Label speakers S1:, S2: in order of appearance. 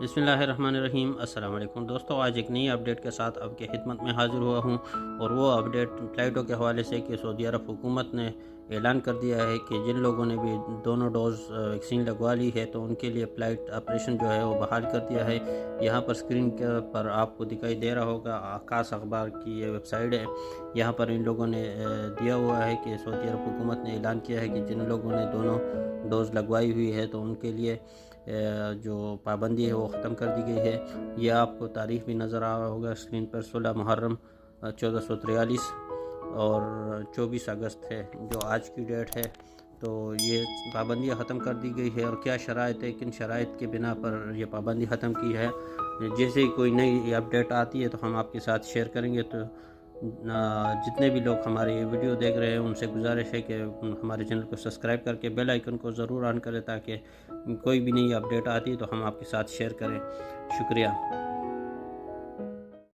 S1: बिस्मिल्लाहिर्रहमानिर्रहीम। अस्सलाम वालेकुम दोस्तों, आज एक नई अपडेट के साथ आपके खिदमत में हाज़िर हुआ हूँ। और वो अपडेट फ़्लाइटों के हवाले से कि सऊदी अरब हुकूमत ने ऐलान कर दिया है कि जिन लोगों ने भी दोनों डोज़ वैक्सीन लगवा ली है तो उनके लिए फ़्लाइट ऑपरेशन जो है वो बहाल कर दिया है। यहाँ पर स्क्रीन के पर आपको दिखाई दे रहा होगा, आकाश अखबार की ये वेबसाइट है। यहाँ पर इन लोगों ने दिया हुआ है कि सऊदी अरब हुकूमत ने ऐलान किया है कि जिन लोगों ने दोनों डोज़ लगवाई हुई है तो उनके लिए जो पाबंदी है वो ख़त्म कर दी गई है। ये आपको तारीख़ भी नज़र आ रहा होगा स्क्रीन पर। 16 मुहर्रम 1443 और 24 अगस्त है जो आज की डेट है। तो ये पाबंदियाँ ख़त्म कर दी गई है। और क्या शराइत है, किन शराइत के बिना पर यह पाबंदी ख़त्म की है, जैसे ही कोई नई अपडेट आती है तो हम आपके साथ शेयर करेंगे। तो जितने भी लोग हमारे ये वीडियो देख रहे हैं उनसे गुजारिश है कि हमारे चैनल को सब्सक्राइब करके बेल आइकन को ज़रूर ऑन करें ताकि कोई भी नई अपडेट आती है तो हम आपके साथ शेयर करें। शुक्रिया।